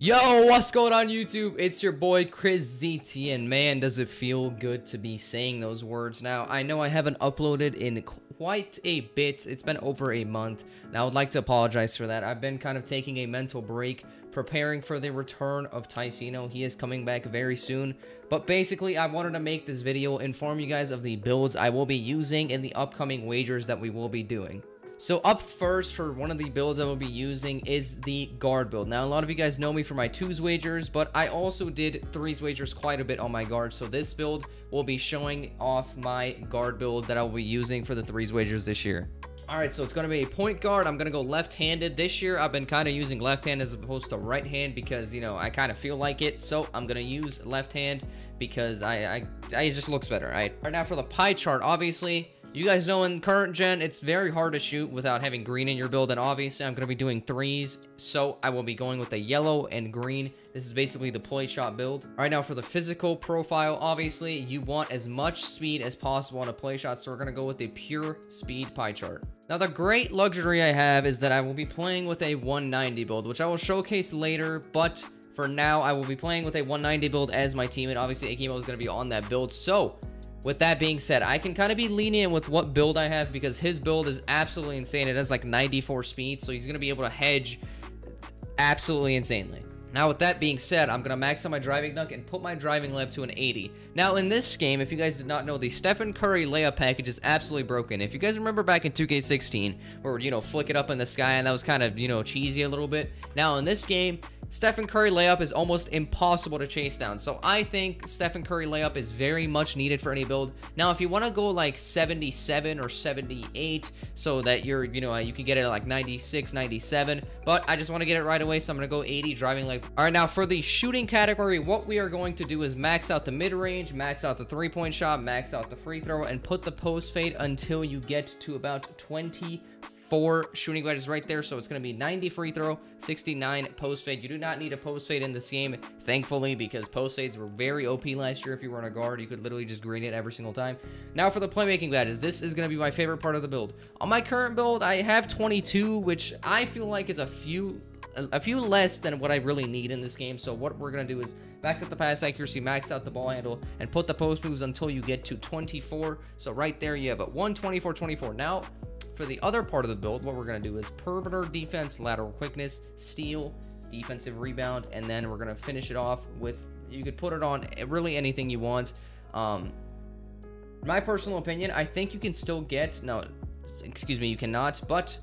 Yo, what's going on YouTube? It's your boy KrisZeeTee, and man, does it feel good to be saying those words. Now, I know I haven't uploaded in quite a bit. It's been over a month. Now, I would like to apologize for that. I've been kind of taking a mental break, preparing for the return of Tyceno. He is coming back very soon. But basically, I wanted to make this video, inform you guys of the builds I will be using in the upcoming wagers that we will be doing. So up first for one of the builds I will be using is the guard build. Now, a lot of you guys know me for my 2s wagers, but I also did 3s wagers quite a bit on my guard. So this build will be showing off my guard build that I will be using for the 3s wagers this year. Alright, so it's going to be a point guard. I'm going to go left-handed. This year, I've been kind of using left hand as opposed to right hand because, you know, I kind of feel like it. So I'm going to use left hand because it just looks better, right? Right now for the pie chart, obviously, you guys know in current gen, it's very hard to shoot without having green in your build, and obviously I'm going to be doing 3s, so I will be going with the yellow and green. This is basically the play shot build. All right, now for the physical profile, obviously you want as much speed as possible on a play shot, so we're going to go with a pure speed pie chart. Now, the great luxury I have is that I will be playing with a 190 build, which I will showcase later, but for now, I will be playing with a 190 build as my teammate. Obviously, Akimo is going to be on that build, so with that being said, I can kind of be lenient with what build I have because his build is absolutely insane. It has like 94 speed, so he's going to be able to hedge absolutely insanely. Now, with that being said, I'm going to max out my driving dunk and put my driving lab to an 80. Now, in this game, if you guys did not know, the Stephen Curry layup package is absolutely broken. If you guys remember back in 2K16, where, you know, flick it up in the sky, and that was kind of, you know, cheesy a little bit. Now, in this game, Stephen Curry layup is almost impossible to chase down. So I think Stephen Curry layup is very much needed for any build. Now, if you want to go like 77 or 78 so that you're, you know, you can get it at like 96, 97, but I just want to get it right away. So I'm going to go 80 driving leg. All right, now for the shooting category, what we are going to do is max out the mid-range, max out the 3-point shot, max out the free throw, and put the post fade until you get to about 24 shooting badges right there. So it's going to be 90 free throw, 69 post fade. You do not need a post fade in this game, thankfully, because post fades were very OP last year. If you were on a guard, you could literally just green it every single time. Now for the playmaking badges, this is going to be my favorite part of the build. On my current build, I have 22, which I feel like is a few less than what I really need in this game. So what we're going to do is max out the pass accuracy, max out the ball handle, and put the post moves until you get to 24. So right there you have a 124, 24. Now, for the other part of the build, what we're going to do is perimeter defense, lateral quickness, steal, defensive rebound, and then we're going to finish it off with, you could put it on really anything you want. My personal opinion, I think you can still get, no, excuse me, you cannot, but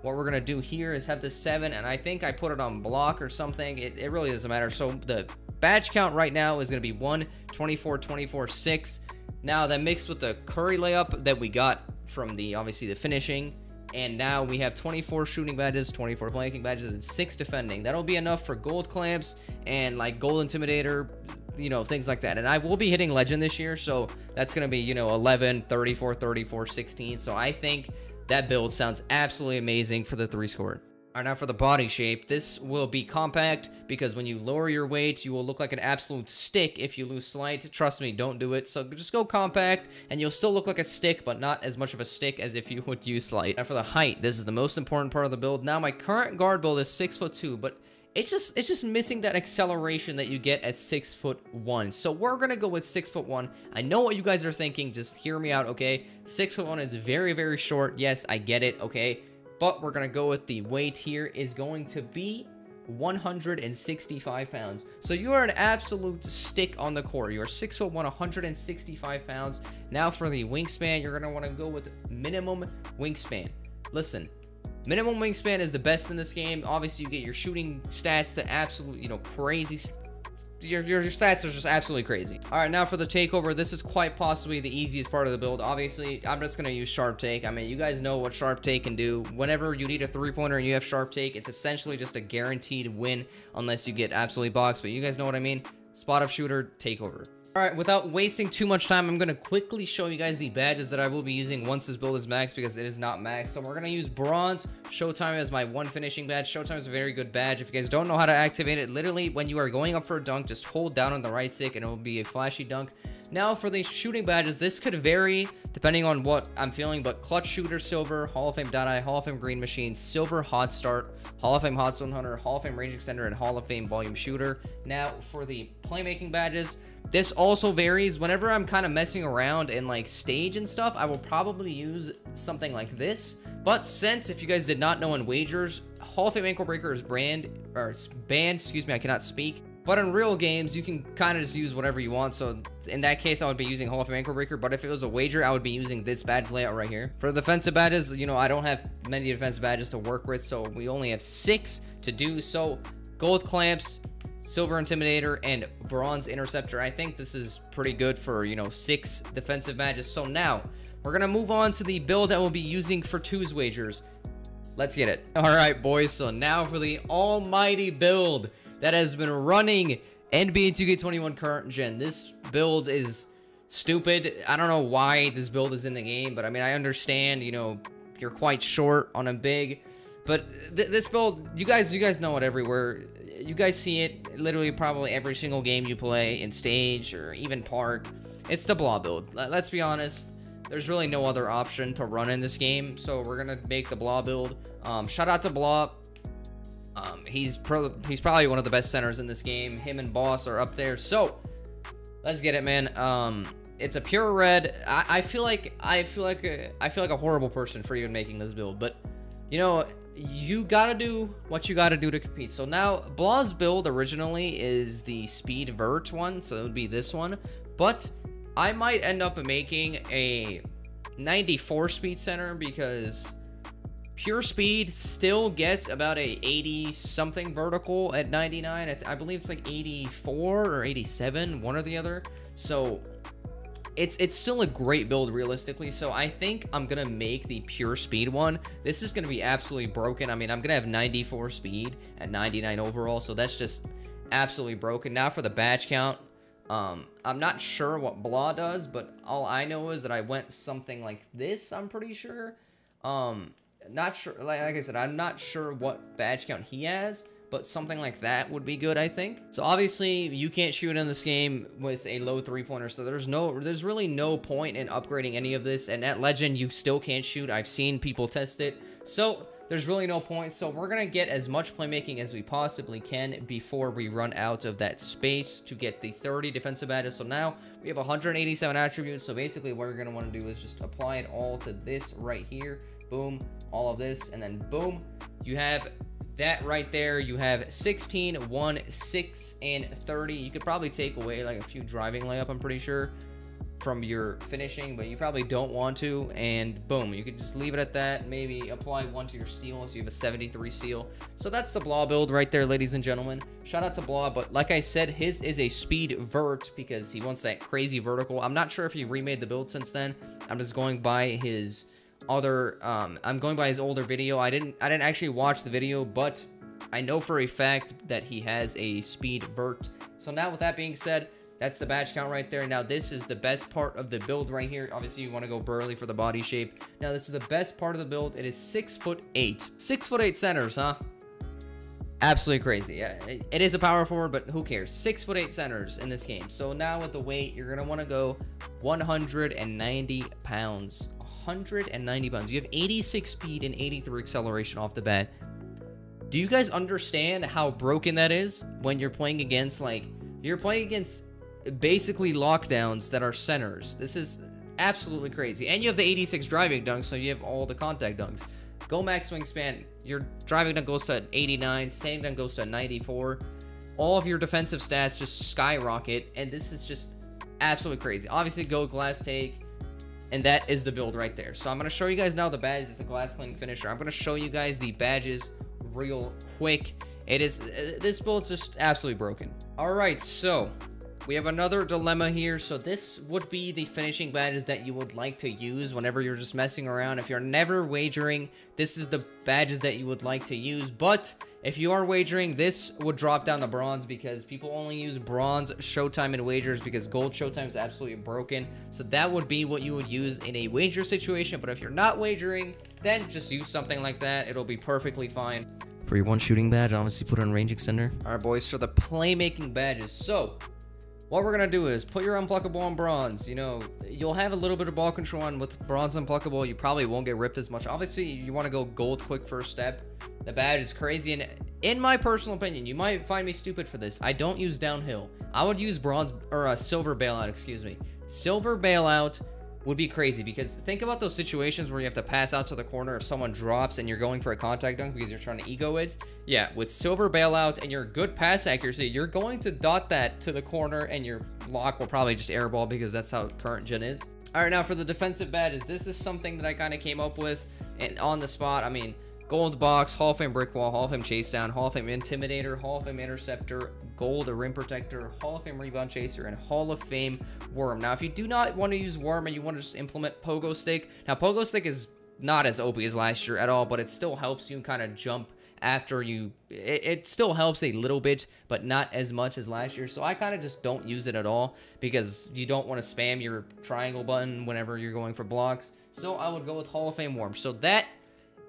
what we're going to do here is have the 7, and I think I put it on block or something. It really doesn't matter. So the badge count right now is going to be 1, 24, 24, 6. Now that mixed with the Curry layup that we got from the, obviously, the finishing, and now we have 24 shooting badges, 24 playmaking badges, and 6 defending. That'll be enough for gold clamps and like gold intimidator, you know, things like that. And I will be hitting legend this year, so that's going to be, you know, 11, 34, 34, 16. So I think that build sounds absolutely amazing for the 3 score. All right, now for the body shape, this will be compact because when you lower your weight, you will look like an absolute stick if you lose slight. Trust me, don't do it. So just go compact, and you'll still look like a stick, but not as much of a stick as if you would use slight. Now for the height, this is the most important part of the build. Now my current guard build is 6'2", but it's just missing that acceleration that you get at 6'1". So we're gonna go with 6'1". I know what you guys are thinking. Just hear me out, okay? 6'1" is very, very short. Yes, I get it, okay? But we're going to go with the weight here is going to be 165 pounds. So you are an absolute stick on the court. You are 6'1", 165 pounds. Now for the wingspan, you're going to want to go with minimum wingspan. Listen, minimum wingspan is the best in this game. Obviously, you get your shooting stats to absolute, you know, crazy. Your stats are just absolutely crazy. All right, now for the takeover, this is quite possibly the easiest part of the build. Obviously, I'm just going to use sharp take. I mean, you guys know what sharp take can do. Whenever you need a 3-pointer and you have sharp take, it's essentially just a guaranteed win unless you get absolutely boxed. But you guys know what I mean. Spot up shooter, takeover. All right, without wasting too much time, I'm going to quickly show you guys the badges that I will be using once this build is maxed because it is not maxed. So we're going to use bronze, Showtime as my 1 finishing badge. Showtime is a very good badge. If you guys don't know how to activate it, literally when you are going up for a dunk, just hold down on the right stick and it will be a flashy dunk. Now for the shooting badges, this could vary depending on what I'm feeling, but Clutch Shooter Silver, Hall of Fame Dot-Eye, Hall of Fame Green Machine, Silver Hot Start, Hall of Fame Hot Zone Hunter, Hall of Fame Range Extender, and Hall of Fame Volume Shooter. Now for the playmaking badges, this also varies. Whenever I'm kind of messing around in like stage and stuff, I will probably use something like this. But since, if you guys did not know, in Wagers, Hall of Fame Ankle Breaker is banned, excuse me, I cannot speak. But in real games, you can kind of just use whatever you want. So in that case, I would be using Hall of Fame Ankle Breaker. But if it was a wager, I would be using this badge layout right here. For the defensive badges, you know, I don't have many defensive badges to work with. So we only have 6 to do. So Gold Clamps, Silver Intimidator, and Bronze Interceptor. I think this is pretty good for, you know, 6 defensive badges. So now we're going to move on to the build that we'll be using for 2's wagers. Let's get it. All right, boys. So now for the almighty build that has been running NBA 2K21 current gen. This build is stupid. I don't know why this build is in the game, but I mean, I understand, you know, you're quite short on a big, but this build, you guys know it everywhere. You guys see it literally probably every single game you play in stage or even park. It's the blah build. Let's be honest. There's really no other option to run in this game, so we're gonna make the blah build. Shout out to Blah. He's probably one of the best centers in this game. Him and Boss are up there. So let's get it, man. It's a pure red. I feel like a horrible person for even making this build, but you know, you gotta do what you gotta do to compete. So now Blah's build originally is the speed vert one, so it would be this one, but I might end up making a 94 speed center because pure speed still gets about a 80 something vertical at 99. I believe it's like 84 or 87, one or the other. So it's still a great build realistically. So I think I'm gonna make the pure speed one. This is gonna be absolutely broken. I mean, I'm gonna have 94 speed and 99 overall, so that's just absolutely broken. Now for the badge count, I'm not sure what Blah does, but all I know is that I went something like this, I'm pretty sure. Not sure, like I said, I'm not sure what badge count he has, but something like that would be good, I think. So obviously you can't shoot in this game with a low 3-pointer, so there's really no point in upgrading any of this. And at Legend you still can't shoot. I've seen people test it, so there's really no point. So we're gonna get as much playmaking as we possibly can before we run out of that space to get the 30 defensive badges. So now we have 187 attributes, so basically what we're gonna want to do is just apply it all to this right here. Boom, all of this, and then boom, you have that right there. You have 16, 1, 6, and 30. You could probably take away like a few driving layup, I'm pretty sure, from your finishing, but you probably don't want to. And boom, you could just leave it at that. Maybe apply 1 to your steal, so you have a 73 steal. So that's the Blah build right there, ladies and gentlemen. Shout out to Blah, but like I said, his is a speed vert because he wants that crazy vertical. I'm not sure if he remade the build since then. I'm just going by his other I'm going by his older video. I didn't actually watch the video, but I know for a fact that he has a speed vert. So now with that being said, that's the badge count right there. Now this is the best part of the build right here. Obviously you want to go burly for the body shape. Now this is the best part of the build. It is 6'8". 6'8" centers, huh? Absolutely crazy. Yeah, it is a power forward, but who cares? 6'8" centers in this game. So now with the weight, you're gonna want to go 190 pounds. 190 pounds. You have 86 speed and 83 acceleration off the bat. Do you guys understand how broken that is when you're playing against, like, you're playing against basically lockdowns that are centers? This is absolutely crazy. And you have the 86 driving dunks, so you have all the contact dunks. Go max wingspan. Your driving dunk goes to 89, standing dunk goes to 94. All of your defensive stats just skyrocket, and this is just absolutely crazy. Obviously, go glass take. And that is the build right there. So I'm going to show you guys now the badges. It's a glass clean finisher. I'm going to show you guys the badges real quick. This build's just absolutely broken. All right, so we have another dilemma here. So this would be the finishing badges that you would like to use whenever you're just messing around. If you're never wagering, this is the badges that you would like to use. But if you are wagering, this would drop down the bronze because people only use bronze showtime in wagers because gold showtime is absolutely broken. So that would be what you would use in a wager situation. But if you're not wagering, then just use something like that. It'll be perfectly fine. For your one shooting badge, obviously put on range extender. All right, boys, for the playmaking badges. So What we're gonna do is put your unpluckable on bronze. You know, you'll have a little bit of ball control on with bronze unpluckable. You probably won't get ripped as much. Obviously, you want to go gold quick first step. The badge is crazy, and in my personal opinion, you might find me stupid for this, I don't use downhill. I would use bronze or a silver bailout, excuse me. Silver bailout would be crazy, because think about those situations where you have to pass out to the corner if someone drops and you're going for a contact dunk because you're trying to ego it. Yeah, with silver bailout and your good pass accuracy, you're going to dot that to the corner, and your block will probably just airball because that's how current gen is. All right, now for the defensive badges, this is something that I kind of came up with and on the spot. I mean, gold box, Hall of Fame brick wall, Hall of Fame chase down, Hall of Fame intimidator, Hall of Fame interceptor, gold rim protector, Hall of Fame rebound chaser, and Hall of Fame worm. Now, if you do not want to use worm and you want to just implement pogo stick, now pogo stick is not as OP as last year at all, but it still helps you kind of jump after you. It still helps a little bit, but not as much as last year. So I kind of just don't use it at all, because you don't want to spam your triangle button whenever you're going for blocks. So I would go with Hall of Fame worm. So that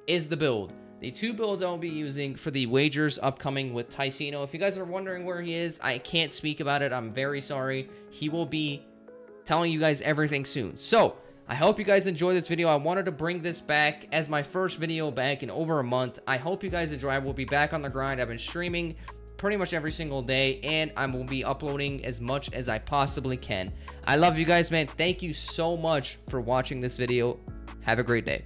is the build. The two builds I'll be using for the wagers upcoming with Tyceno. If you guys are wondering where he is, I can't speak about it. I'm very sorry. He will be telling you guys everything soon. So I hope you guys enjoyed this video. I wanted to bring this back as my first video back in over a month. I hope you guys enjoy. I will be back on the grind. I've been streaming pretty much every single day, and I will be uploading as much as I possibly can. I love you guys, man. Thank you so much for watching this video. Have a great day.